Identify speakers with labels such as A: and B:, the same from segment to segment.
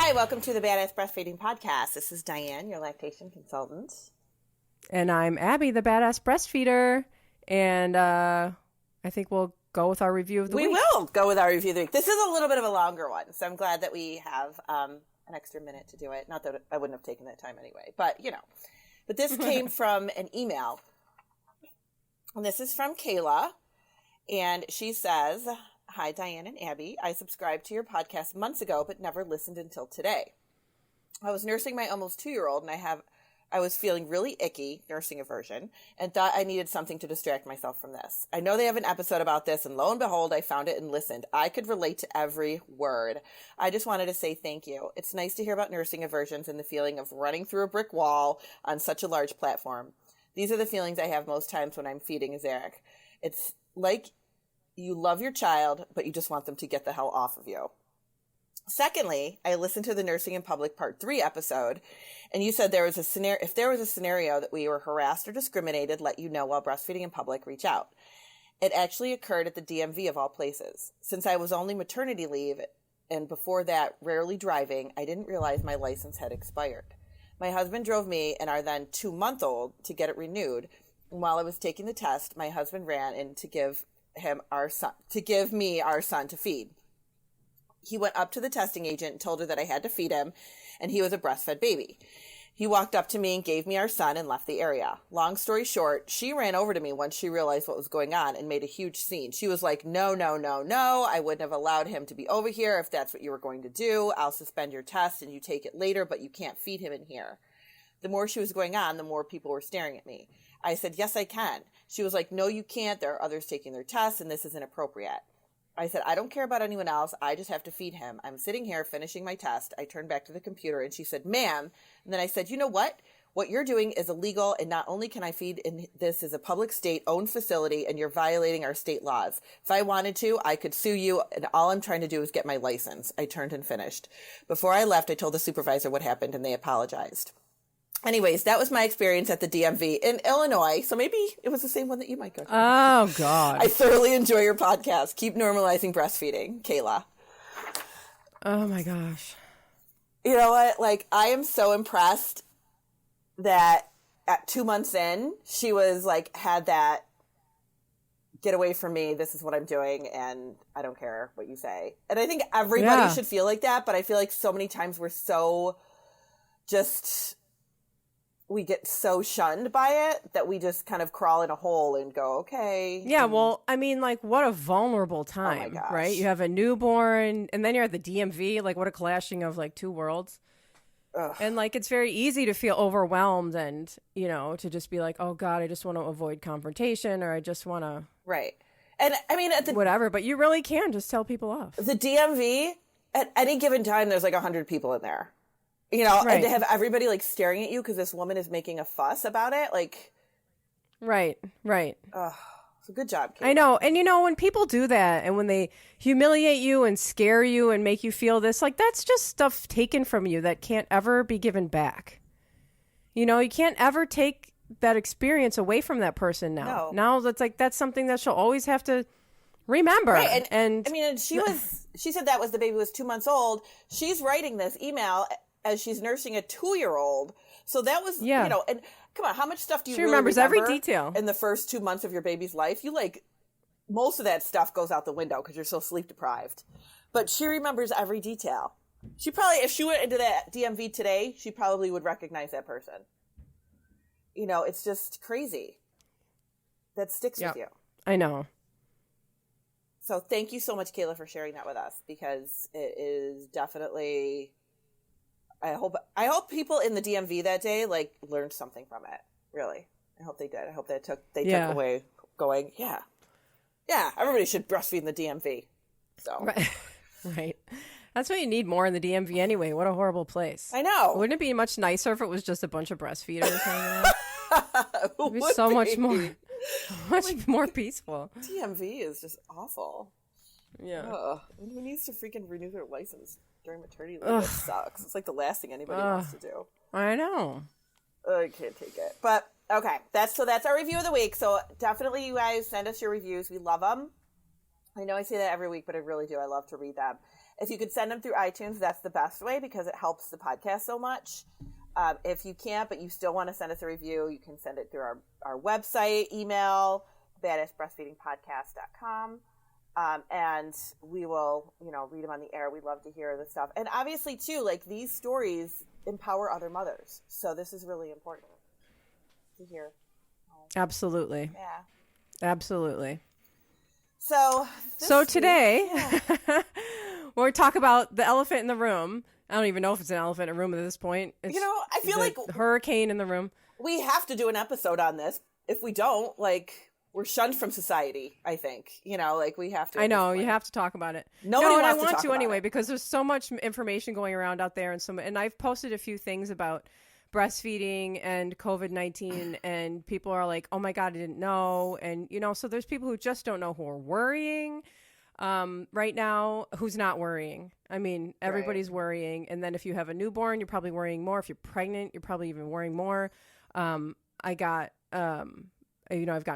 A: Hi, welcome to the Badass Breastfeeding Podcast. This is Dianne, your lactation consultant.
B: And I'm Abby, the Badass Breastfeeder. And I think we'll go with our review of the week.
A: We will go with our review of the week. This is a little bit of a longer one, so I'm glad that we have an extra minute to do it. Not that I wouldn't have taken that time anyway, but you know. But this came from an email. And this is from Kayla. And she says, "Hi, Dianne and Abby. I subscribed to your podcast months ago, but never listened until today. I was nursing my almost 2-year-old, and I was feeling really icky, nursing aversion, and thought I needed something to distract myself from this. I know they have an episode about this, and lo and behold, I found it and listened. I could relate to every word. I just wanted to say thank you. It's nice to hear about nursing aversions and the feeling of running through a brick wall on such a large platform. These are the feelings I have most times when I'm feeding Azaric. It's like you love your child, but you just want them to get the hell off of you. Secondly, I listened to the Nursing in Public Part 3 episode, and you said if there was a scenario that we were harassed or discriminated, let you know while breastfeeding in public, reach out. It actually occurred at the DMV of all places. Since I was only maternity leave, and before that, rarely driving, I didn't realize my license had expired. My husband drove me and our then 2-month-old to get it renewed, and while I was taking the test, my husband ran in to give me our son to feed. He went up to the testing agent and told her that I had to feed him, and he was a breastfed baby. He walked up to me and gave me our son and left the area. Long story short, she ran over to me once she realized what was going on and made a huge scene. She was like, no, I wouldn't have allowed him to be over here if that's what you were going to do. I'll suspend your test and you take it later, but you can't feed him in here. The more she was going on, the more people were staring at me. I said, yes, I can. She was like, no, you can't. There are others taking their tests and this is inappropriate. I said, I don't care about anyone else. I just have to feed him. I'm sitting here finishing my test. I turned back to the computer and she said, ma'am. And then I said, you know what? What you're doing is illegal. And not only can I feed in this is a public state owned facility and you're violating our state laws. If I wanted to, I could sue you. And all I'm trying to do is get my license. I turned and finished. Before I left, I told the supervisor what happened and they apologized. Anyways, that was my experience at the DMV in Illinois. So maybe it was the same one that you might go to.
B: Oh, God.
A: I thoroughly enjoy your podcast. Keep normalizing breastfeeding, Kayla.
B: Oh, my gosh.
A: You know what? Like, I am so impressed that at 2 months in, she was like, had that get away from me. This is what I'm doing. And I don't care what you say. And I think everybody should feel like that. But I feel like so many times we're so we get so shunned by it that we just kind of crawl in a hole and go, okay.
B: Yeah, well, I mean, like, what a vulnerable time, right? You have a newborn, and then you're at the DMV. Like, what a clashing of, like, two worlds. Ugh. And, like, it's very easy to feel overwhelmed and, you know, to just be like, oh, God, I just want to avoid confrontation or I just want to.
A: Right. And, I mean, at the.
B: Whatever, but you really can just tell people off.
A: The DMV, at any given time, there's like 100 people in there. You know,
B: right.
A: And to have everybody, like, staring at you because this woman is making a fuss about it, like...
B: Right.
A: So good job, Kate.
B: I know. And, you know, when people do that and when they humiliate you and scare you and make you feel this, like, that's just stuff taken from you that can't ever be given back. You know, you can't ever take that experience away from that person now.
A: No.
B: Now, that's something that she'll always have to remember.
A: Right.
B: And
A: I mean, she said that was the baby was 2 months old. She's writing this email as she's nursing a 2-year-old. So that was, you know, and come on, how much stuff do you
B: she
A: really
B: remembers
A: remember
B: every detail
A: in the first 2 months of your baby's life? You like, most of that stuff goes out the window because you're so sleep deprived. But she remembers every detail. She probably, if she went into that DMV today, she probably would recognize that person. You know, it's just crazy. That sticks with you.
B: I know.
A: So thank you so much, Kayla, for sharing that with us because it is definitely... I hope people in the DMV that day like learned something from it. Really, I hope they did. I hope they took away going. Yeah, everybody should breastfeed in the DMV. So
B: right. That's what you need more in the DMV anyway. What a horrible place.
A: I know.
B: Wouldn't it be much nicer if it was just a bunch of breastfeeders hanging out? It'd be so much more peaceful.
A: DMV is just awful.
B: Yeah.
A: Who needs to freaking renew their license during maternity leave? It sucks. It's like the last thing anybody wants to do.
B: I know.
A: I can't take it. But okay, that's our review of the week. So definitely, you guys send us your reviews. We love them. I know I say that every week, but I really do. I love to read them. If you could send them through iTunes, that's the best way because it helps the podcast so much. If you can't, but you still want to send us a review, you can send it through our website, email, badassbreastfeedingpodcast.com. And we will, read them on the air. We love to hear the stuff. And obviously, too, like these stories empower other mothers. So this is really important to hear.
B: Absolutely.
A: Yeah.
B: Absolutely.
A: So
B: today, we'll talk about the elephant in the room. I don't even know if it's an elephant in a room at this point. It's
A: I feel like
B: hurricane in the room.
A: We have to do an episode on this. If we don't, we're shunned from society, I think. We have to.
B: I know, you have to talk about it.
A: Nobody wants
B: I
A: to
B: want
A: talk
B: to
A: about
B: anyway,
A: it.
B: because there's so much information going around out there, and I've posted a few things about breastfeeding and COVID-19, and people are like, oh my God, I didn't know. And, so there's people who just don't know, who are worrying right now, who's not worrying. I mean, everybody's worrying. And then if you have a newborn, you're probably worrying more. If you're pregnant, you're probably even worrying more. I've gotten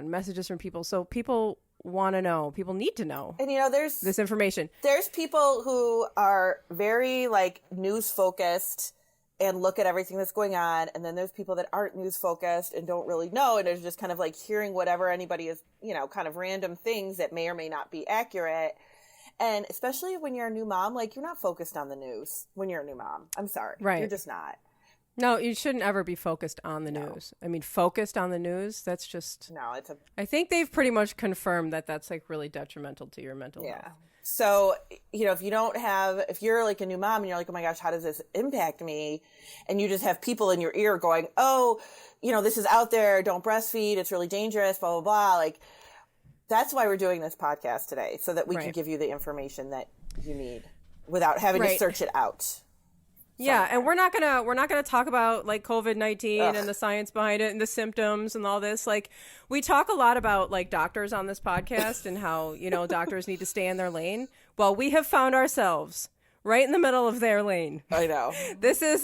B: messages from people. So people want to know. People need to know.
A: And, there's
B: this information.
A: There's people who are very news focused and look at everything that's going on. And then there's people that aren't news focused and don't really know. And they're just kind of hearing whatever anybody is, kind of random things that may or may not be accurate. And especially when you're a new mom, you're not focused on the news when you're a new mom. I'm sorry.
B: Right.
A: You're just not.
B: No, you shouldn't ever be focused on the news. I mean, focused on the news, that's just...
A: No,
B: I think they've pretty much confirmed that that's really detrimental to your mental health.
A: So, if you're a new mom and you're like, oh my gosh, how does this impact me? And you just have people in your ear going, oh, this is out there, don't breastfeed, it's really dangerous, blah, blah, blah. That's why we're doing this podcast today, so that we can give you the information that you need without having to search it out.
B: Yeah, and we're not gonna talk about COVID-19 and the science behind it and the symptoms and all this. We talk a lot about doctors on this podcast and how doctors need to stay in their lane. Well, we have found ourselves right in the middle of their lane.
A: I know.
B: This is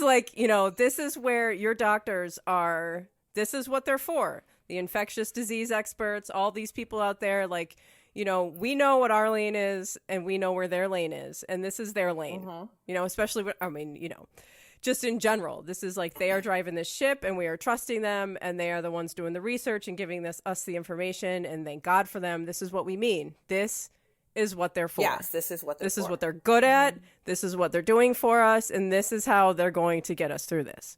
B: this is where your doctors are. This is what they're for. The infectious disease experts, all these people out there, we know what our lane is and we know where their lane is. And this is their lane, especially, just in general. This is they are driving this ship and we are trusting them and they are the ones doing the research and giving us the information. And thank God for them. This is what we mean. This is what they're for.
A: Yes, this is what they're
B: This is what they're good at. This is what they're doing for us. And this is how they're going to get us through this.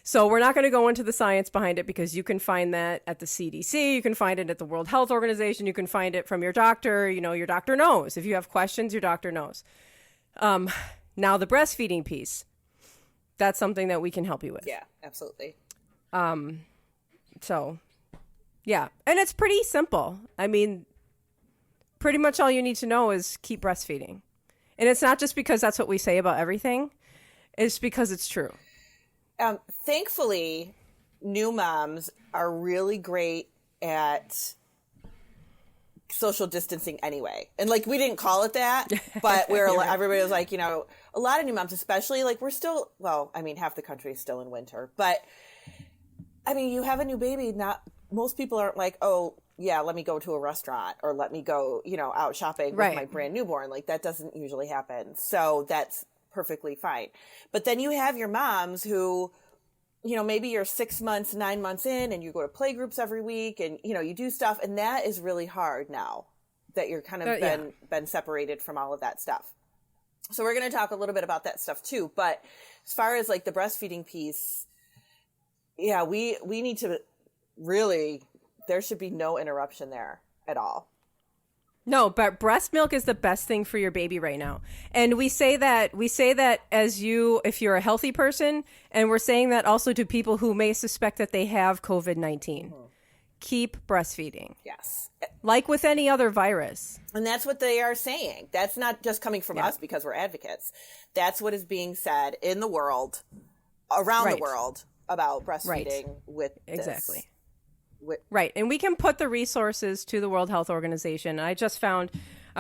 B: So we're not going to go into the science behind it because you can find that at the CDC. You can find it at the World Health Organization. You can find it from your doctor. Your doctor knows. If you have questions, your doctor knows. Now the breastfeeding piece, that's something that we can help you with.
A: Yeah, absolutely.
B: So, yeah. And it's pretty simple. I mean, pretty much all you need to know is keep breastfeeding. And it's not just because that's what we say about everything. It's because it's true.
A: Thankfully, new moms are really great at social distancing anyway. And we didn't call it that, but everybody was a lot of new moms, especially we're still, half the country is still in winter, but you have a new baby. Not most people aren't oh yeah, let me go to a restaurant or let me go, out shopping with my brand newborn. That doesn't usually happen. So that's perfectly fine. But then you have your moms who, maybe you're 6 months, 9 months in and you go to play groups every week and, you do stuff. And that is really hard now that you're kind of been separated from all of that stuff. So we're going to talk a little bit about that stuff too. But as far as the breastfeeding piece, yeah, we need to really, there should be no interruption there at all.
B: No, but breast milk is the best thing for your baby right now. And we say that if you're a healthy person, and we're saying that also to people who may suspect that they have COVID-19. Mm-hmm. Keep breastfeeding.
A: Yes.
B: Like with any other virus.
A: And that's what they are saying. That's not just coming from us because we're advocates. That's what is being said in the world, around the world, about breastfeeding with this.
B: Exactly. Right. And we can put the resources to the World Health Organization. I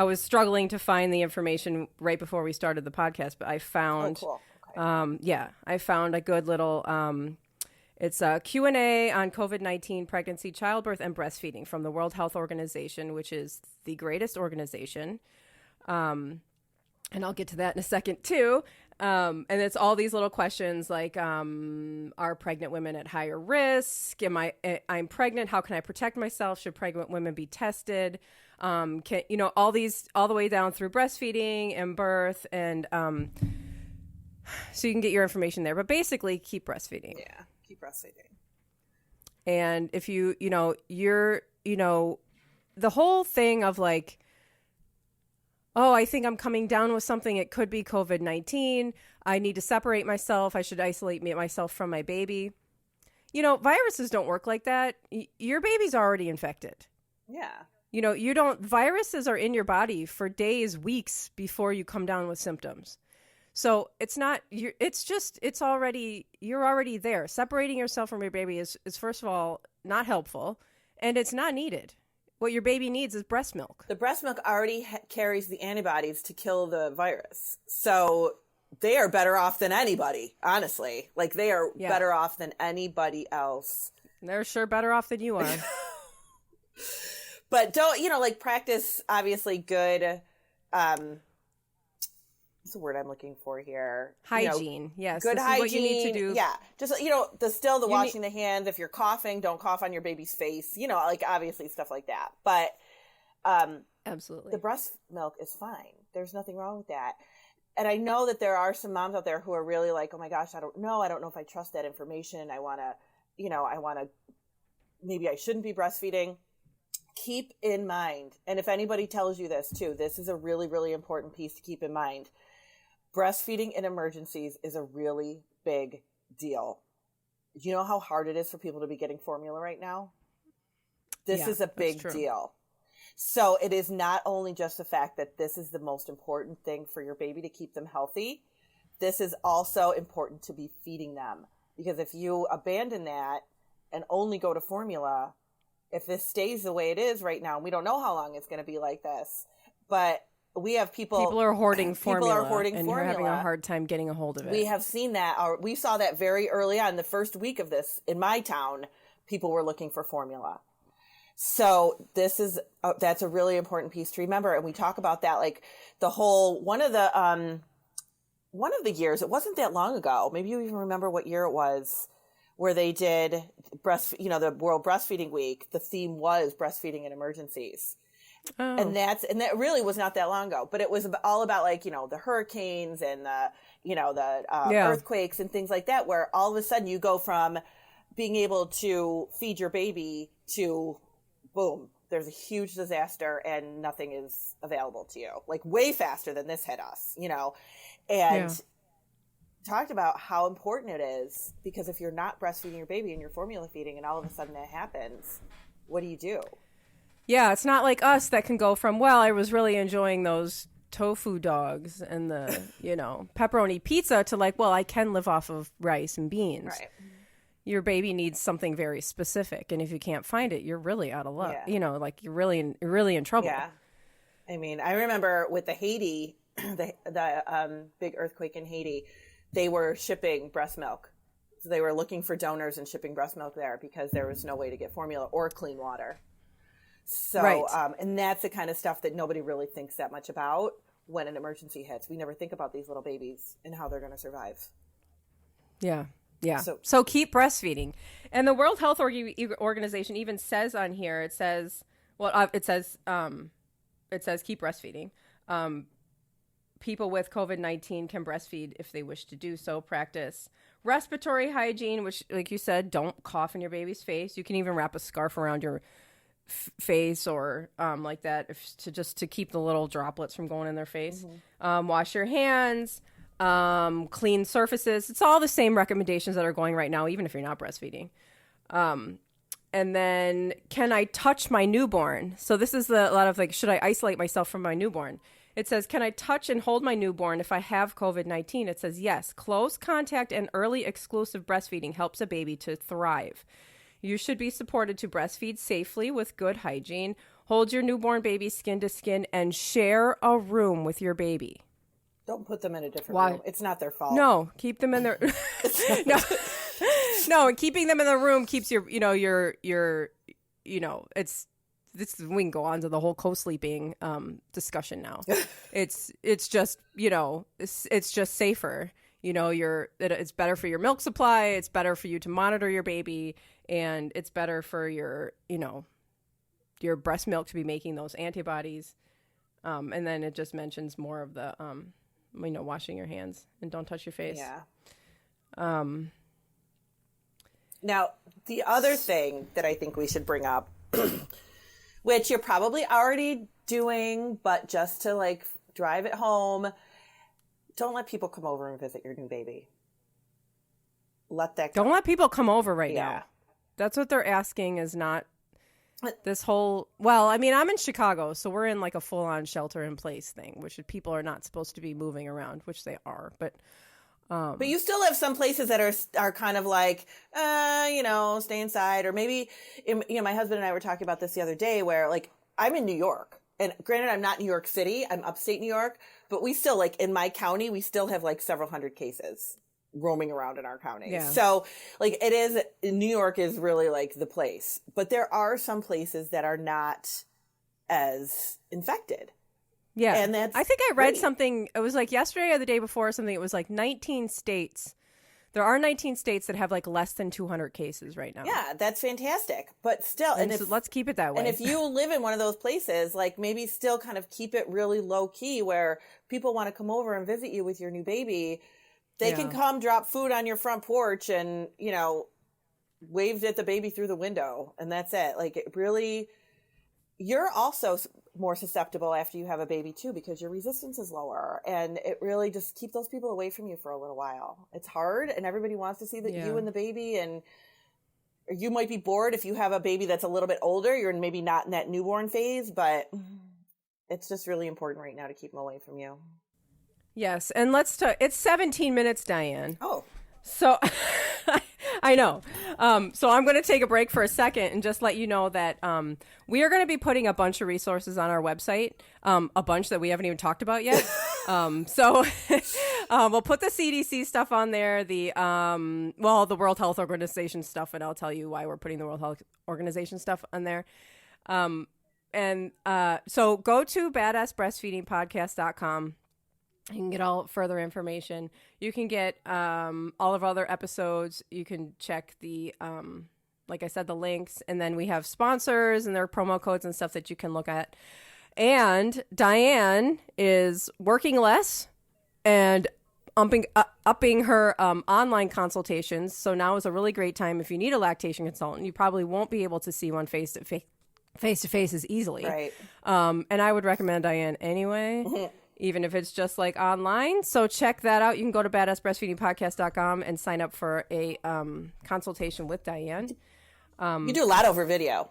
B: was struggling to find the information right before we started the podcast, but I found, I found a good little, it's a Q&A on COVID-19, pregnancy, childbirth, and breastfeeding from the World Health Organization, which is the greatest organization. and I'll get to that in a second too. And it's all these little questions like, are pregnant women at higher risk? I'm pregnant. How can I protect myself? Should pregnant women be tested? All the way down through breastfeeding and birth. And, so you can get your information there, but basically keep breastfeeding.
A: Yeah. Keep breastfeeding.
B: And if the whole thing of like, oh, I think I'm coming down with something. It could be COVID-19. I need to separate myself. I should isolate myself from my baby. Viruses don't work like that. Your baby's already infected.
A: Yeah.
B: Viruses are in your body for days, weeks before you come down with symptoms. So you're already there. Separating yourself from your baby is first of all, not helpful, and it's not needed. What your baby needs is breast milk.
A: The breast milk already carries the antibodies to kill the virus. So they are better off than anybody, honestly. Like, they are better off than anybody else.
B: They're sure better off than you are.
A: But don't, practice, obviously, good, what's the word I'm looking for here?
B: Hygiene. Yes.
A: Good hygiene.
B: What you need to do.
A: Yeah. Just, the washing the hands. If you're coughing, don't cough on your baby's face. Obviously stuff like that. But
B: absolutely,
A: the breast milk is fine. There's nothing wrong with that. And I know that there are some moms out there who are really like, oh my gosh, I don't know if I trust that information. I want to, maybe I shouldn't be breastfeeding. Keep in mind, and if anybody tells you this too, this is a really, really important piece to keep in mind. Breastfeeding in emergencies is a really big deal. Do you know how hard it is for people to be getting formula right now? This is a big deal. So it is not only just the fact that this is the most important thing for your baby to keep them healthy. This is also important to be feeding them, because if you abandon that and only go to formula, if this stays the way it is right now, and we don't know how long it's going to be like this, but we have people
B: are hoarding formula.
A: And
B: you're having a hard time getting a hold of it.
A: We have seen that. We saw that very early on. The first week of this in my town, people were looking for formula. So that's a really important piece to remember. And we talk about that, like the whole, one of the years, it wasn't that long ago. Maybe you even remember what year it was, where they did the World Breastfeeding Week. The theme was breastfeeding in emergencies. Oh. And that really was not that long ago, but it was all about the hurricanes and the earthquakes and things like that, where all of a sudden you go from being able to feed your baby to boom, there's a huge disaster and nothing is available to you, like way faster than this hit us, and talked about how important it is, because if you're not breastfeeding your baby and you're formula feeding and all of a sudden that happens, what do you do?
B: Yeah, it's not like us that can go from, well, I was really enjoying those tofu dogs and the, pepperoni pizza to like, well, I can live off of rice and beans.
A: Right.
B: Your baby needs something very specific. And if you can't find it, you're really out of luck. Yeah. You're really in trouble.
A: Yeah. I mean, I remember with the Haiti, the big earthquake in Haiti, they were shipping breast milk. So they were looking for donors and shipping breast milk there because there was no way to get formula or clean water. So, right. And that's the kind of stuff that nobody really thinks that much about when an emergency hits. We never think about these little babies and how they're going to survive.
B: Yeah. Yeah. So keep breastfeeding. And the World Health Organization even says on here, it says keep breastfeeding. People with COVID-19 can breastfeed if they wish to do so. Practice respiratory hygiene, which, like you said, don't cough in your baby's face. You can even wrap a scarf around your face or like that to keep the little droplets from going in their face. Mm-hmm. Wash your hands, clean surfaces. It's all the same recommendations that are going right now, even if you're not breastfeeding. And then, can I touch my newborn? So this is a lot of like, should I isolate myself from my newborn? It says, can I touch and hold my newborn if I have COVID-19? It says, yes. Close contact and early exclusive breastfeeding helps a baby to thrive. You should be supported to breastfeed safely with good hygiene. Hold your newborn baby skin to skin and share a room with your baby.
A: Don't put them in a different room. It's not their fault.
B: No, keep them in their no, keeping them in the room keeps it's we can go on to the whole co-sleeping discussion now. It's just, it's just safer. It's better for your milk supply. It's better for you to monitor your baby, and it's better for your breast milk to be making those antibodies. And then it just mentions more of the, washing your hands and don't touch your face.
A: Yeah. Now, the other thing that I think we should bring up, which you're probably already doing, but just to like drive it home, don't let people come over and visit your new baby. Don't let people come over right now. That's what they're asking, is not this whole, I'm in Chicago, so we're in like a full-on shelter-in-place thing, which people are not supposed to be moving around, which they are, but you still have some places that are kind of like, stay inside, or maybe, my husband and I were talking about this the other day, where like I'm in New York, and granted, I'm not New York City, I'm upstate New York, but we still, like in my county, we still have like several hundred cases roaming around in our county. Yeah. So like New York is really like the place, but there are some places that are not as infected.
B: Yeah.
A: And
B: I think I read something, it was like yesterday or the day before or something, it was like 19 states. There are 19 states that have like less than 200 cases right now.
A: Yeah, that's fantastic. But still,
B: so let's keep it that way.
A: And if you live in one of those places, like maybe still kind of keep it really low key, where people want to come over and visit you with your new baby. They can come drop food on your front porch and, waved at the baby through the window, and that's it. Like, it really, you're also more susceptible after you have a baby too, because your resistance is lower, and it really just keep those people away from you for a little while. It's hard, and everybody wants to see that you and the baby, and you might be bored if you have a baby that's a little bit older. You're maybe not in that newborn phase, but it's just really important right now to keep them away from you.
B: Yes, and let's talk. It's 17 minutes, Diane.
A: Oh.
B: So, I know. So I'm going to take a break for a second and just let you know that we are going to be putting a bunch of resources on our website, a bunch that we haven't even talked about yet. So we'll put the CDC stuff on there, the World Health Organization stuff, and I'll tell you why we're putting the World Health Organization stuff on there. So go to badassbreastfeedingpodcast.com. You can get all further information. You can get all of our other episodes. You can check the, like I said, the links. And then we have sponsors and their promo codes and stuff that you can look at. And Dianne is working less and upping her online consultations. So now is a really great time if you need a lactation consultant. You probably won't be able to see one face-to-face as easily.
A: Right.
B: And I would recommend Dianne anyway. Even if it's just like online. So check that out. You can go to badassbreastfeedingpodcast.com and sign up for a consultation with Dianne.
A: You do a lot over video.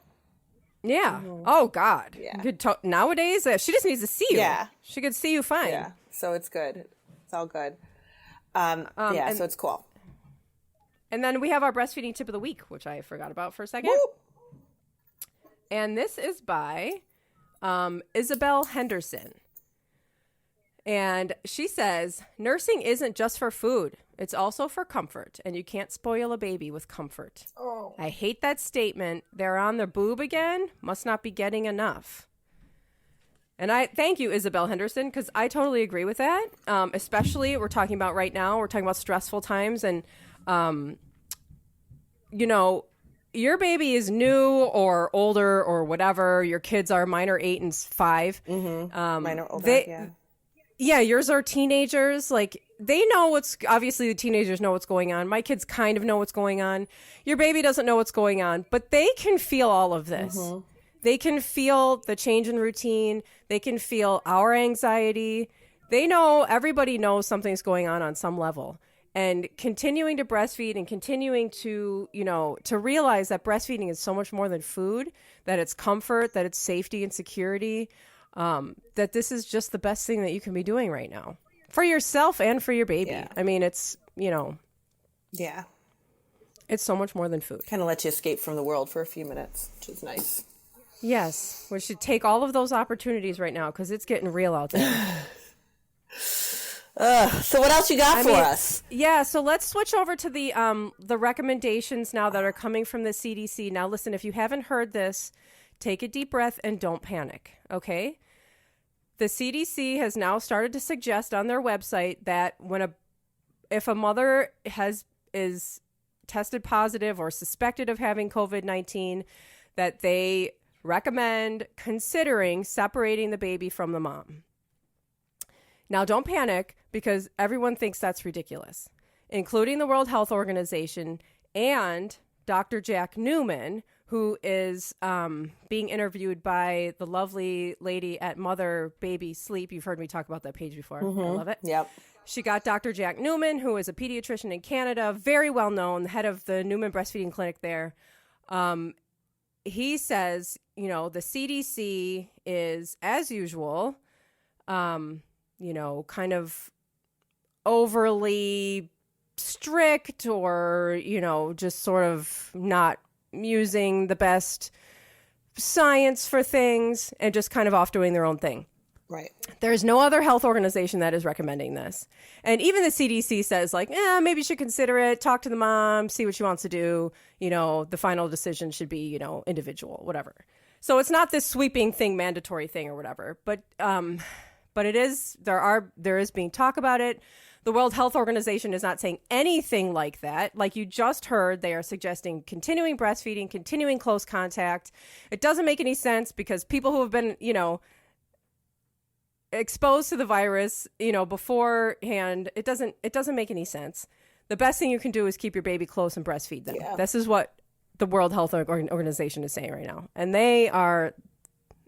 B: Yeah. Oh, God.
A: Yeah.
B: Nowadays, she just needs to see you.
A: Yeah.
B: She could see you fine.
A: Yeah. So it's good. It's all good. So it's cool.
B: And then we have our breastfeeding tip of the week, which I forgot about for a second.
A: Woo!
B: And this is by Isabel Henderson. And she says, nursing isn't just for food. It's also for comfort, and you can't spoil a baby with comfort.
A: Oh.
B: I hate that statement. They're on their boob again. Must not be getting enough. And I thank you, Isabel Henderson, because I totally agree with that. Especially we're talking about right now. We're talking about stressful times, and your baby is new or older or whatever. Your kids are mine are 8 and 5.
A: Mm-hmm. Mine are older.
B: Yeah, yours are teenagers. Like, they know obviously the teenagers know what's going on. My kids kind of know what's going on. Your baby doesn't know what's going on, but they can feel all of this. Mm-hmm. They can feel the change in routine. They can feel our anxiety. Everybody knows something's going on some level. And continuing to breastfeed and continuing to, to realize that breastfeeding is so much more than food, that it's comfort, that it's safety and security. That this is just the best thing that you can be doing right now for yourself and for your baby. Yeah. I mean, it's,
A: yeah,
B: it's so much more than food.
A: Kind of lets you escape from the world for a few minutes, which is nice.
B: Yes. We should take all of those opportunities right now, because it's getting real out there.
A: So what else you got for us?
B: Yeah. So let's switch over to the recommendations now that are coming from the CDC. Now, listen, if you haven't heard this, take a deep breath and don't panic, okay? The CDC has now started to suggest on their website that if a mother is tested positive or suspected of having COVID-19, that they recommend considering separating the baby from the mom. Now, don't panic, because everyone thinks that's ridiculous, including the World Health Organization and Dr. Jack Newman, who is being interviewed by the lovely lady at Mother Baby Sleep. You've heard me talk about that page before. I love it.
A: Yep.
B: She got Dr. Jack Newman, who is a pediatrician in Canada, very well known, the head of the Newman breastfeeding clinic there. He says, the CDC is, as usual, kind of overly strict, or, just sort of not using the best science for things, and just kind of off doing their own thing.
A: Right.
B: There's no other health organization that is recommending this. And even the CDC says, maybe you should consider it, talk to the mom, see what she wants to do. The final decision should be, individual, whatever. So it's not this sweeping thing, mandatory thing or whatever. But it is, there is being talk about it. The World Health Organization is not saying anything like that. Like you just heard, they are suggesting continuing breastfeeding, continuing close contact. It doesn't make any sense, because people who have been, exposed to the virus, beforehand, it doesn't make any sense. The best thing you can do is keep your baby close and breastfeed them. Yeah. This is what the World Health Organization is saying right now. And they are,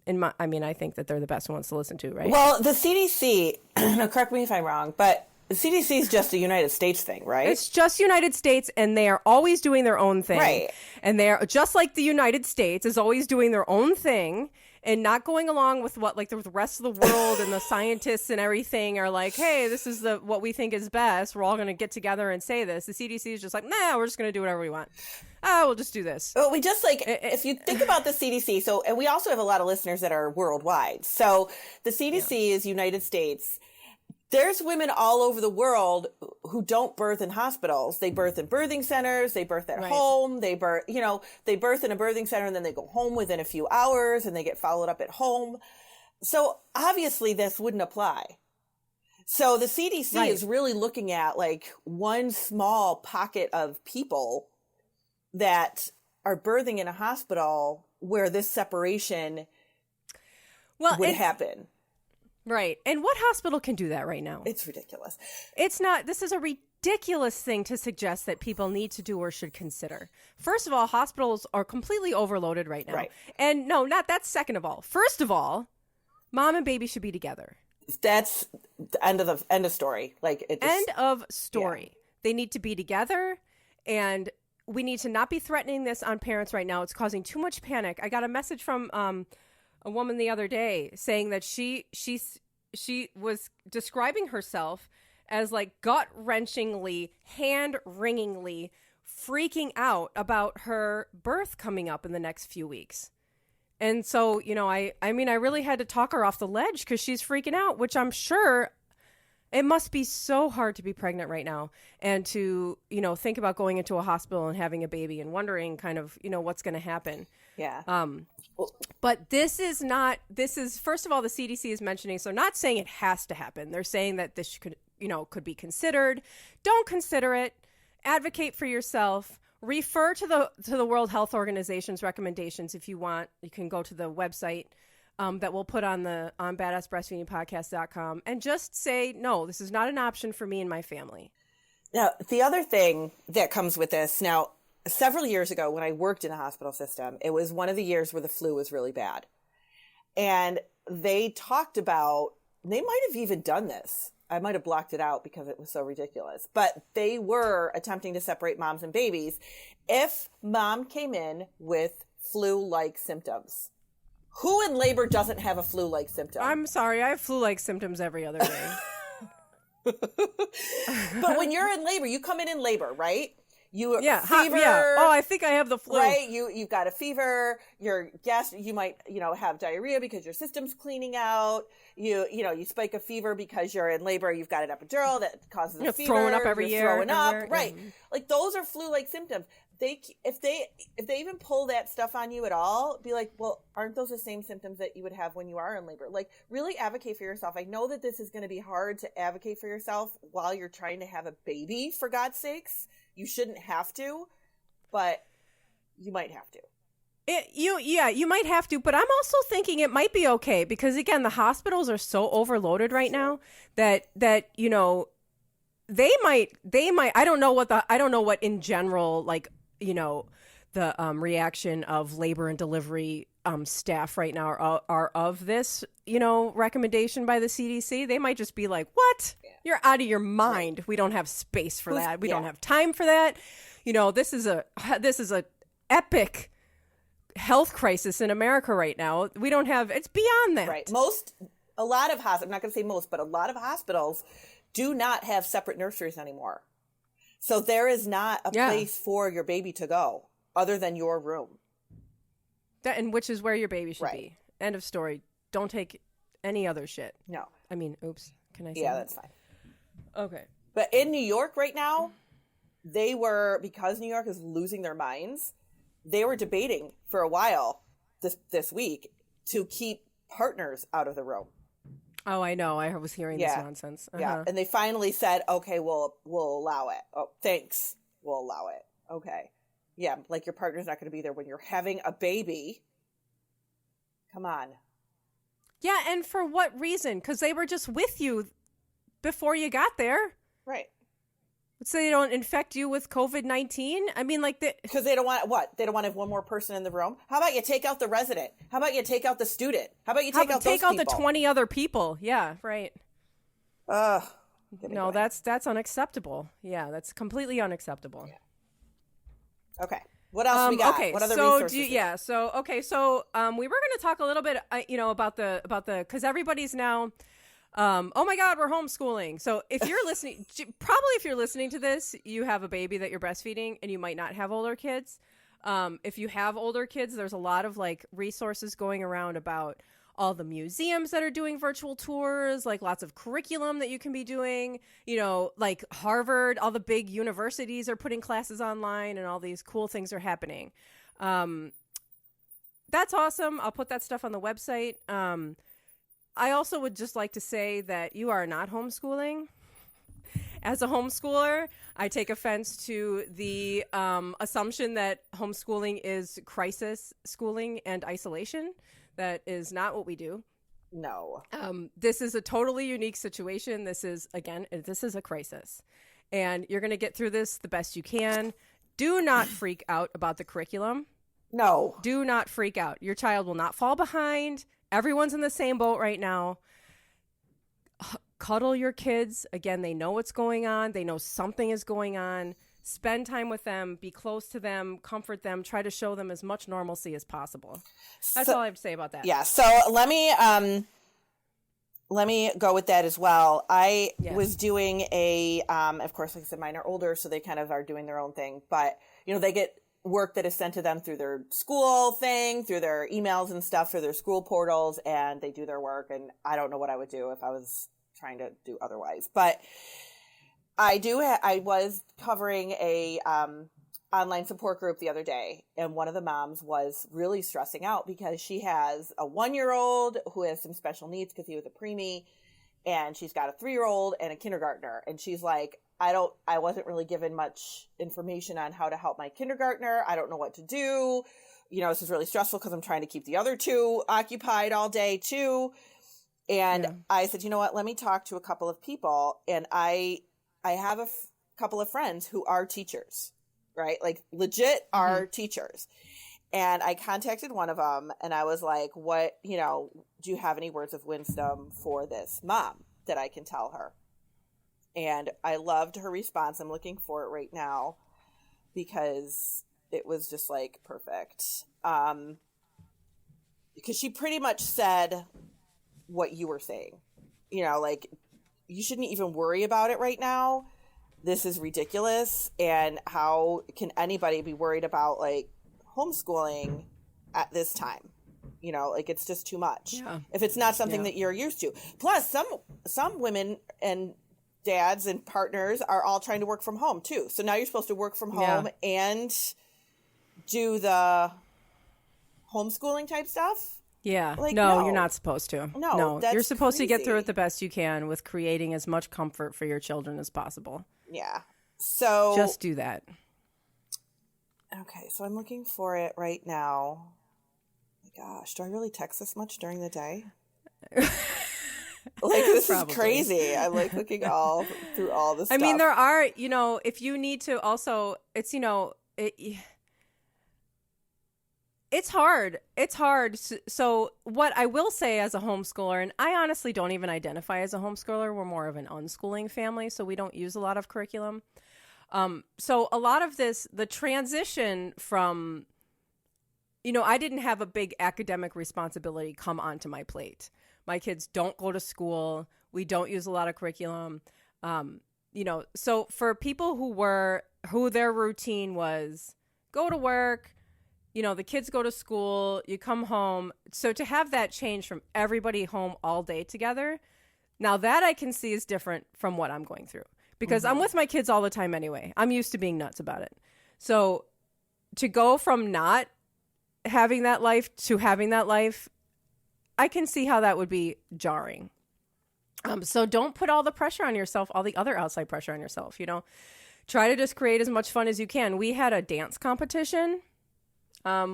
B: I think that they're the best ones to listen to, right?
A: Well, the CDC, now correct me if I'm wrong, but the CDC is just a United States thing, right?
B: It's just United States, and they are always doing their own thing.
A: Right.
B: And they're just like the United States is always doing their own thing, and not going along with what the rest of the world and the scientists and everything are like, hey, this is what we think is best. We're all going to get together and say this. The CDC is just like, nah, we're just going to do whatever we want. We'll just do this.
A: Well, we just if you think about the CDC, and we also have a lot of listeners that are worldwide. So the CDC is United States. There's women all over the world who don't birth in hospitals. They birth in birthing centers. They birth at home. They birth in a birthing center, and then they go home within a few hours, and they get followed up at home. So obviously this wouldn't apply. So the CDC is really looking at one small pocket of people that are birthing in a hospital where this separation would happen.
B: Right. And what hospital can do that right now?
A: It's ridiculous.
B: It's not. This is a ridiculous thing to suggest that people need to do or should consider. First of all, hospitals are completely overloaded right now. Right. And no, not that. Second of all. First of all, mom and baby should be together.
A: That's the end of story.
B: End of story. Yeah. They need to be together, and we need to not be threatening this on parents right now. It's causing too much panic. I got a message from a woman the other day saying that she was describing herself as gut-wrenchingly, hand-wringingly freaking out about her birth coming up in the next few weeks. And so, I really had to talk her off the ledge, because she's freaking out, which I'm sure it must be so hard to be pregnant right now, and to, think about going into a hospital and having a baby and wondering kind of, what's going to happen.
A: Yeah.
B: But this is, first of all, the CDC is mentioning, so not saying it has to happen. They're saying that this could be considered. Don't consider it. Advocate for yourself. Refer to the World Health Organization's recommendations if you want. You can go to the website that we'll put on badassbreastfeedingpodcast.com, and just say, no, this is not an option for me and my family.
A: Now, the other thing that comes with this, several years ago when I worked in a hospital system, it was one of the years where the flu was really bad. And they talked about, they might have even done this. I might have blocked it out because it was so ridiculous. But they were attempting to separate moms and babies if mom came in with flu-like symptoms. Who in labor doesn't have a flu-like symptom?
B: I'm sorry, I have flu-like symptoms every other day.
A: But when you're in labor, you come in labor, right? fever.
B: Oh, I think I have the flu.
A: Right? You've got a fever. You might, have diarrhea because your system's cleaning out. You spike a fever because you're in labor. You've got an epidural that causes a fever.
B: Throwing up every year.
A: Throwing up. Right. Like those are flu-like symptoms. If they even pull that stuff on you at all, be like, well, aren't those the same symptoms that you would have when you are in labor? Like, really advocate for yourself. I know that this is going to be hard to advocate for yourself while you're trying to have a baby, for God's sakes. You shouldn't have to, but you might have to.
B: You might have to, but I'm also thinking it might be okay because, again, the hospitals are so overloaded right now that they might. I don't know what in general, like, the reaction of labor and delivery staff right now are of this, recommendation by the CDC. They might just be like, what? Yeah. You're out of your mind. Right. We don't have space for that. We don't have time for that. This is a epic health crisis in America right now. We don't have, it's beyond that.
A: Right. A lot of hospitals, I'm not going to say most, but a lot of hospitals do not have separate nurseries anymore. So there is not a place for your baby to go other than your room.
B: And which is where your baby should be. End of story. Don't take any other shit.
A: No.
B: I mean, oops. Can I say
A: that? That's fine.
B: Okay.
A: But in New York right now, because New York is losing their minds, they were debating for a while this week to keep partners out of the room.
B: Oh, I know. I was hearing this nonsense. Uh-huh.
A: Yeah, and they finally said, okay, we'll allow it. Oh, thanks. We'll allow it. Okay. Yeah, like your partner's not going to be there when you're having a baby. Come on.
B: Yeah, and for what reason? Because they were just with you before you got there.
A: Right.
B: So they don't infect you with COVID-19? I mean, like...
A: Because they don't want... What? They don't want to have one more person in the room? How about you take out the resident? How about you take out the student? How about you take out those people?
B: Take out the 20 other people. Yeah, right. No, that's unacceptable. Yeah, that's completely unacceptable.
A: Yeah. Okay. What else we got?
B: Okay,
A: what other resources?
B: We were going to talk a little bit, about the because everybody's now... oh my God, we're homeschooling. So if you're listening, if you're listening to this, you have a baby that you're breastfeeding and you might not have older kids. If you have older kids, there's a lot of like resources going around about all the museums that are doing virtual tours, like lots of curriculum that you can be doing, like Harvard, all the big universities are putting classes online and all these cool things are happening. That's awesome. I'll put that stuff on the website. I also would just like to say that you are not homeschooling. As a homeschooler, I take offense to the assumption that homeschooling is crisis schooling and isolation. That is not what we do.
A: No.
B: This is a totally unique situation. This is a crisis. And you're going to get through this the best you can. Do not freak out about the curriculum.
A: No.
B: Do not freak out. Your child will not fall behind. Everyone's in the same boat right now. Cuddle your kids. Again, they know what's going on. They know something is going on. Spend time with them. Be close to them. Comfort them. Try to show them as much normalcy as possible. That's all I have to say about that.
A: Yeah. So let me go with that as well. I was doing of course, like I said, mine are older, so they kind of are doing their own thing. But, they get work that is sent to them through their school thing, through their emails and stuff, through their school portals, and they do their work. And I don't know what I would do if I was trying to do otherwise. But I was covering a online support group the other day, and one of the moms was really stressing out because she has a 1-year-old who has some special needs because he was a preemie, and she's got a 3-year-old and a kindergartner. And she's like, I wasn't really given much information on how to help my kindergartner. I don't know what to do. This is really stressful because I'm trying to keep the other two occupied all day too. And I said, you know what, let me talk to a couple of people. And I have a couple of friends who are teachers, right? Like legit are teachers. And I contacted one of them and I was like, what, do you have any words of wisdom for this mom that I can tell her? And I loved her response. I'm looking for it right now because it was just like perfect. Because she pretty much said what you were saying, like you shouldn't even worry about it right now. this is ridiculous, and how can anybody be worried about like homeschooling at this time? You know, like it's just too much. Yeah. If it's not something that you're used to. Plus, some women and dads and partners are all trying to work from home too. So now you're supposed to work from home and do the homeschooling type stuff.
B: Yeah. Like, no, you're not supposed to.
A: No,
B: you're supposed to get through it the best you can with creating as much comfort for your children as possible.
A: Yeah. So
B: just do that.
A: Okay. So I'm looking for it right now. Oh my gosh, do I really text this much during the day? Like, this is crazy. I'm like looking through all this stuff.
B: I mean, there are, you know, if you need to also, it's, you know, it's hard. It's hard. So what I will say as a homeschooler, and I honestly don't even identify as a homeschooler. We're more of an unschooling family, so we don't use a lot of curriculum. So a lot of this, the transition from, you know, I didn't have a big academic responsibility come onto my plate. My kids don't go to school. We don't use a lot of curriculum. You know, so for people who their routine was go to work, you know, the kids go to school, you come home. So to have that change from everybody home all day together, now that I can see is different from what I'm going through, because I'm with my kids all the time anyway. I'm used to being nuts about it. So to go from not having that life to having that life, I can see how that would be jarring. So don't put all the pressure on yourself, all the other outside pressure on yourself, you know. Try to just create as much fun as you can. We had a dance competition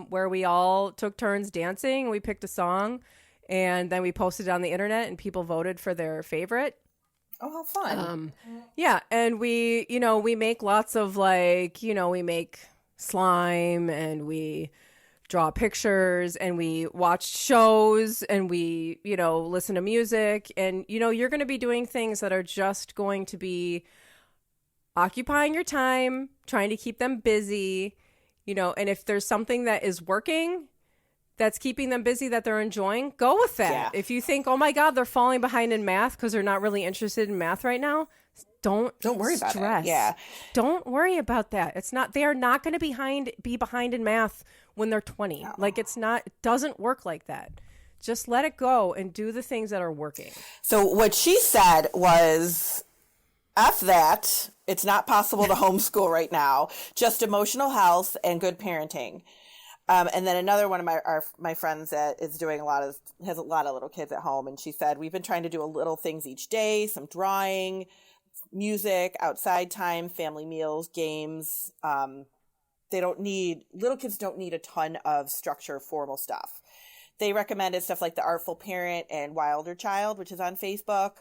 B: where we all took turns dancing. We picked a song, and then we posted it on the internet, and people voted for their favorite.
A: Oh, how fun.
B: Yeah, and we, you know, we make lots of like, you know, we make slime, and we draw pictures, and we watch shows, and we, you know, listen to music. And, you know, you're going to be doing things that are just going to be occupying your time, trying to keep them busy, you know, and if there's something that is working, that's keeping them busy, that they're enjoying, go with that. Yeah. If you think, oh my God, they're falling behind in math because they're not really interested in math right now, don't worry about it. Yeah. Don't worry about that. It's not, they are not going to be behind in math when they're 20. No. Like, it doesn't work like that. Just let it go and do the things that are working.
A: So what she said was, F that. It's not possible to homeschool right now. Just emotional health and good parenting. And then another one of my friends that has a lot of little kids at home. And she said, we've been trying to do a little things each day, some drawing, music, outside time, family meals, games. Little kids don't need a ton of structure, formal stuff. They recommended stuff like The Artful Parent and Wilder Child, which is on Facebook.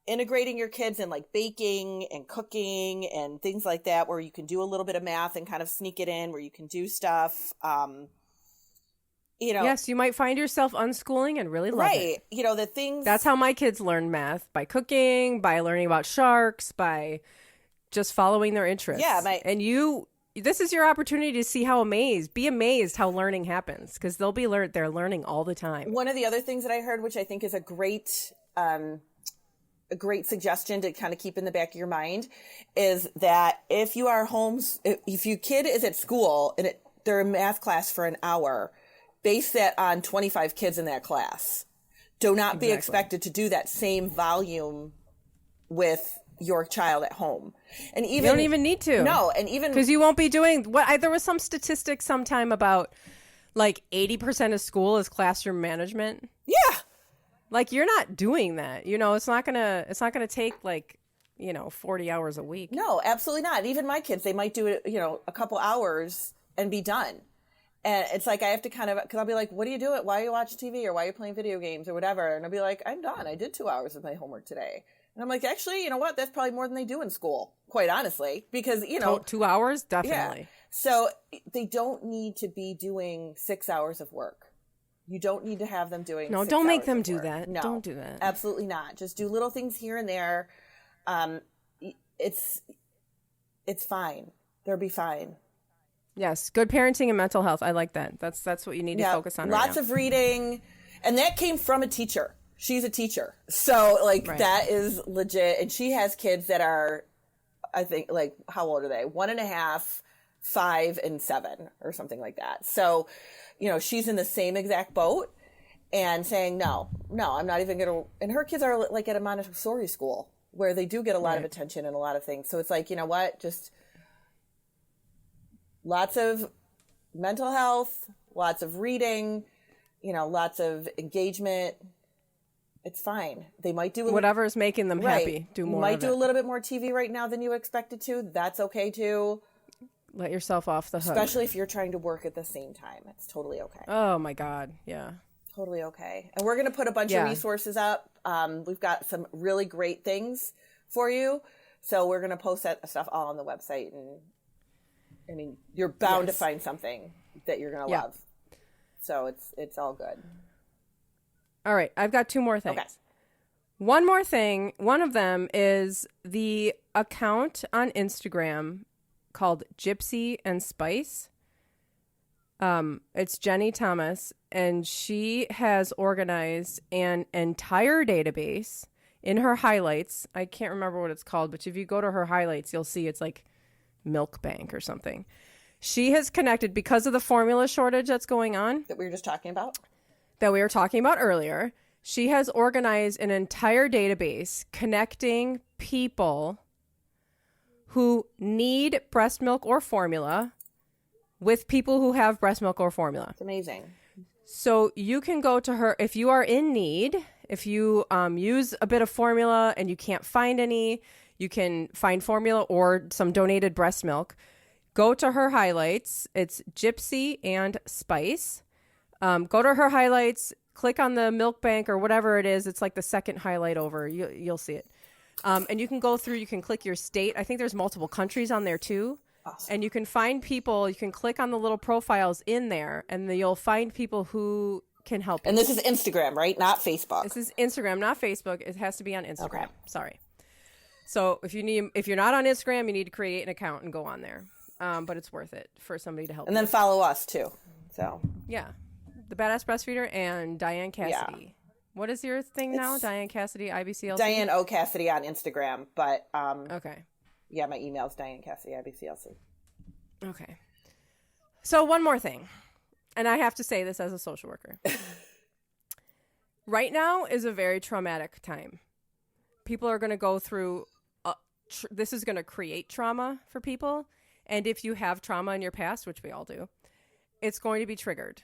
A: Integrating your kids in like baking and cooking and things like that, where you can do a little bit of math and kind of sneak it in, where you can do stuff. You know,
B: yes, you might find yourself unschooling and really love it.
A: You know, the things.
B: That's how my kids learn math, by cooking, by learning about sharks, by just following their interests. Yeah, this is your opportunity to see be amazed how learning happens, because they're learning all the time.
A: One of the other things that I heard, which I think is a great suggestion to kind of keep in the back of your mind, is that if you are if your kid is at school and they're in math class for an hour, base that on 25 kids in that class. Do not be expected to do that same volume with your child at home. And even,
B: you don't even need to.
A: No, and even
B: because you won't be doing there was some statistic sometime about like 80% of school is classroom management.
A: Yeah.
B: Like, you're not doing that. You know, it's not gonna take like, you know, 40 hours a week.
A: No, absolutely not. Even my kids, they might do it, you know, a couple hours and be done. And it's like, I have to kind of, because I'll be like, what are you doing? Why are you watching TV, or why are you playing video games or whatever? And I'll be like, I'm done. I did 2 hours of my homework today. And I'm like, actually, you know what? That's probably more than they do in school, quite honestly, because, you know.
B: 2 hours? Definitely.
A: Yeah. So they don't need to be doing 6 hours of work. You don't need to have them doing.
B: No, don't make them do that. No, don't do that.
A: Absolutely not. Just do little things here and there. It's fine. They'll be fine.
B: Yes, good parenting and mental health. I like that. That's what you need to focus on.
A: Lots of reading, and that came from a teacher. She's a teacher, so that is legit. And she has kids that are I think, like, how old are they? 1.5, 5, and 7 or something like that. So, she's in the same exact boat and saying, no, I'm not even going to, and her kids are like at a Montessori school where they do get a lot of attention and a lot of things. So it's like, you know what, just lots of mental health, lots of reading, lots of engagement. It's fine. They might do
B: whatever's making them happy. Do more.
A: You might do a little bit more TV right now than you expected to. That's okay too.
B: Let yourself off the hook.
A: Especially if you're trying to work at the same time. It's totally okay.
B: Oh my God. Yeah.
A: Totally okay. And we're going to put a bunch of resources up. We've got some really great things for you. So we're going to post that stuff all on the website. And I mean, you're bound to find something that you're going to love. So it's all good.
B: All right. I've got 2 more things.
A: Okay.
B: One more thing. One of them is the account on Instagram called Gypsy and Spice. It's Jenny Thomas, and she has organized an entire database in her highlights. I can't remember what it's called, but if you go to her highlights, you'll see it's like Milk Bank or something. She has connected, because of the formula shortage that's going on.
A: That we were just talking about?
B: That we were talking about earlier. She has organized an entire database connecting people who need breast milk or formula with people who have breast milk or formula.
A: It's amazing.
B: So you can go to her if you are in need. If you use a bit of formula and you can't find any, you can find formula or some donated breast milk. Go to her highlights. It's Gypsy and Spice. Go to her highlights, click on the milk bank or whatever it is. It's like the second highlight over. You'll see it. And you can go through, you can click your state. I think there's multiple countries on there too. Awesome. And you can find people, you can click on the little profiles in there, and then you'll find people who can help you.
A: And this is Instagram, right? Not Facebook.
B: This is Instagram, not Facebook. It has to be on Instagram.
A: Okay.
B: Sorry. So if you're not on Instagram, you need to create an account and go on there. But it's worth it for somebody to help
A: and
B: you.
A: Then follow us too. So
B: yeah. The Badass Breastfeeder and Dianne Cassidy.
A: Yeah.
B: What is your thing now? Dianne Cassidy, IBCLC?
A: Dianne O. Cassidy on Instagram. But
B: okay.
A: Yeah, my email is Dianne Cassidy, IBCLC.
B: Okay. So one more thing. And I have to say this as a social worker. Right now is a very traumatic time. People are going to go through, this is going to create trauma for people. And if you have trauma in your past, which we all do, it's going to be triggered.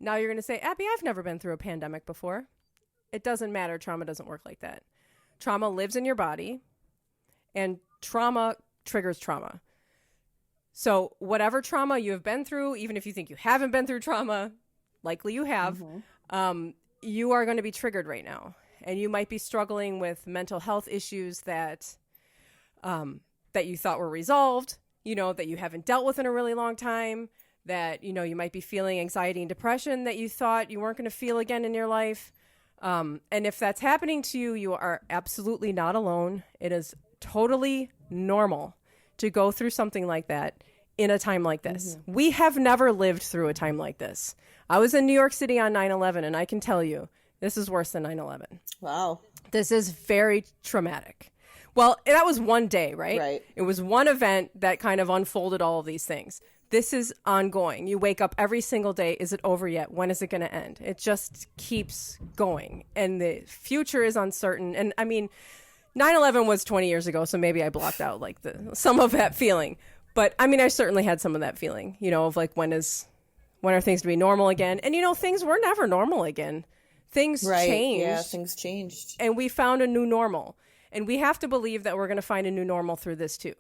B: Now you're going to say, Abby, I've never been through a pandemic before. It doesn't matter. Trauma doesn't work like that. Trauma lives in your body, and trauma triggers trauma. So whatever trauma you have been through, even if you think you haven't been through trauma, likely you have, you are going to be triggered right now. And you might be struggling with mental health issues that you thought were resolved, that you haven't dealt with in a really long time, that, you might be feeling anxiety and depression that you thought you weren't going to feel again in your life. And if that's happening to you, you are absolutely not alone. It is totally normal to go through something like that in a time like this. Mm-hmm. We have never lived through a time like this. I was in New York City on 9/11, and I can tell you, this is worse than 9/11.
A: Wow.
B: This is very traumatic. Well, that was one day, right?
A: Right.
B: It was one event that kind of unfolded all of these things. This is ongoing. You wake up every single day. Is it over yet? When is it going to end? It just keeps going. And the future is uncertain. And I mean, 9/11 was 20 years ago, so maybe I blocked out like some of that feeling. But I mean, I certainly had some of that feeling, of like, when are things to be normal again? And things were never normal again. Things changed.
A: Yeah, things changed.
B: And we found a new normal. And we have to believe that we're going to find a new normal through this too.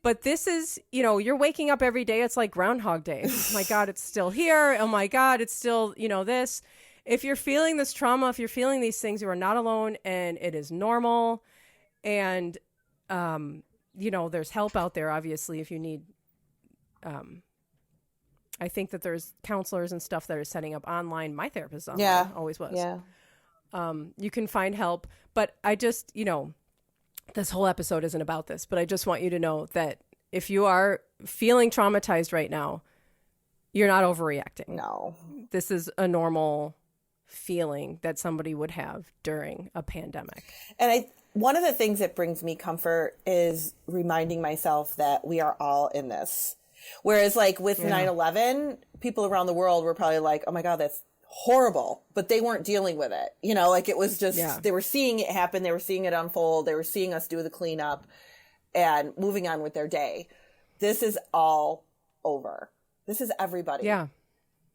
B: But this is, you're waking up every day. It's like Groundhog Day. Oh my God, it's still here. Oh my God, it's still, this. If you're feeling this trauma, if you're feeling these things, you are not alone, and it is normal. And, there's help out there, obviously, if you need. I think that there's counselors and stuff that are setting up online. My therapist online, always was.
A: Yeah.
B: You can find help. But I just, this whole episode isn't about this, but I just want you to know that if you are feeling traumatized right now, you're not overreacting.
A: No.
B: This is a normal feeling that somebody would have during a pandemic.
A: And one of the things that brings me comfort is reminding myself that we are all in this. Whereas like with 9/11, people around the world were probably like, oh my God, that's horrible. But they weren't dealing with it. You know, like it was just, they were seeing it happen. They were seeing it unfold. They were seeing us do the cleanup and moving on with their day. This is all over. This is everybody.
B: Yeah.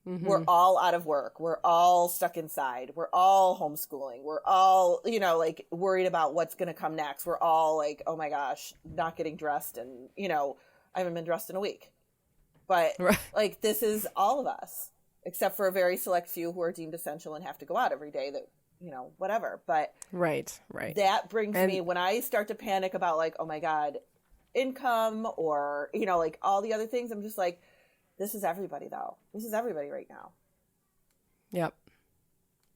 B: Mm-hmm.
A: We're all out of work. We're all stuck inside. We're all homeschooling. We're all, you know, like worried about what's going to come next. We're all like, oh my gosh, not getting dressed. And, you know, I haven't been dressed in a week. But like, this is all of us, except for a very select few who are deemed essential and have to go out every day that, you know, whatever. But
B: right.
A: That brings me, when I start to panic about like, oh my God, income or, you know, like all the other things, I'm just like, this is everybody, though. This is everybody right now.
B: Yep.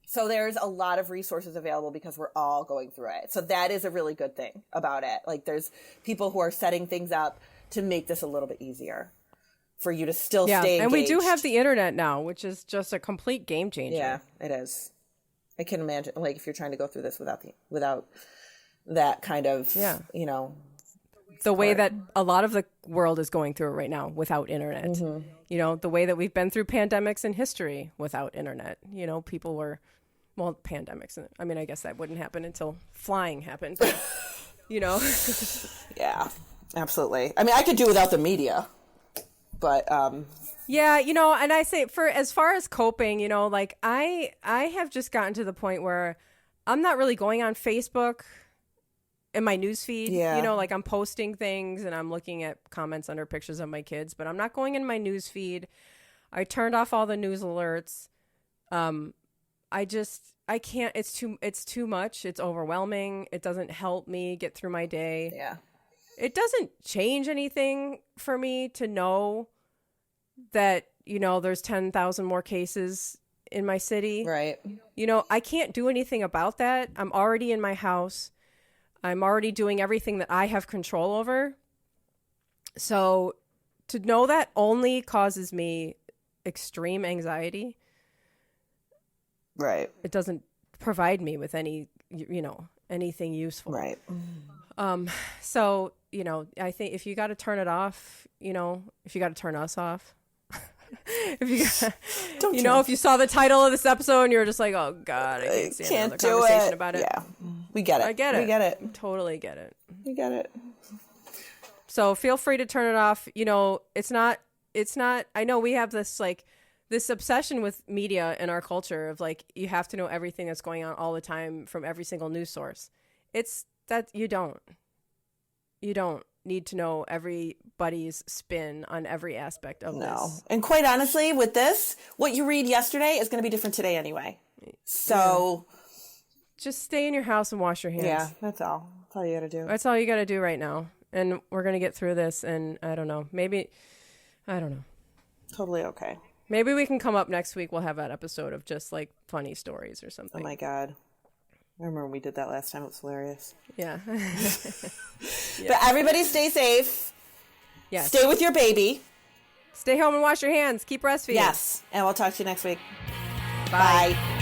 A: So there's a lot of resources available because we're all going through it. So that is a really good thing about it. Like there's people who are setting things up to make this a little bit easier for you to still stay engaged.
B: And we do have the internet now, which is just a complete game changer.
A: Yeah, it is. I can imagine, like, if you're trying to go through this without that kind of, you know,
B: the way that a lot of the world is going through it right now without internet. Mm-hmm. You know, the way that we've been through pandemics in history without internet. You know, people were, well, pandemics. I mean, I guess that wouldn't happen until flying happened. But, you know.
A: Yeah, absolutely. I mean, I could do without the media, but.
B: Yeah, you know, and I say as far as coping, you know, like I have just gotten to the point where I'm not really going on Facebook in my news feed. You know, like I'm posting things and I'm looking at comments under pictures of my kids, but I'm not going in my news feed. I turned off all the news alerts. I can't, it's too much. It's overwhelming. It doesn't help me get through my day.
A: Yeah.
B: It doesn't change anything for me to know that, you know, there's 10,000 more cases in my city.
A: Right.
B: You know, I can't do anything about that. I'm already in my house. I'm already doing everything that I have control over. So to know that only causes me extreme anxiety.
A: Right.
B: It doesn't provide me with any, you know, anything useful.
A: Right.
B: So, you know, I think if you got to turn it off, you know, if you got to turn us off, if you saw the title of this episode and you were just like, oh God, I can't stand another conversation about it.
A: Yeah, we get it.
B: I get it.
A: We get it.
B: Totally get it.
A: We get it.
B: So feel free to turn it off. You know, it's not, I know we have this like, this obsession with media in our culture of like, you have to know everything that's going on all the time from every single news source. It's that you don't need to know everybody's spin on every aspect of this.
A: And quite honestly, with this, what you read yesterday is going to be different today anyway. So
B: just stay in your house and wash your hands.
A: Yeah, that's all. That's all you got to do.
B: That's all you got to do right now. And we're going to get through this. And I don't know.
A: Totally okay.
B: Maybe we can come up next week. We'll have that episode of just like funny stories or something.
A: Oh my God. I remember when we did that last time. It was hilarious.
B: Yeah.
A: But everybody stay safe.
B: Yes.
A: Stay with your baby.
B: Stay home and wash your hands. Keep breastfeeding.
A: Yes. And we'll talk to you next week.
B: Bye.
A: Bye.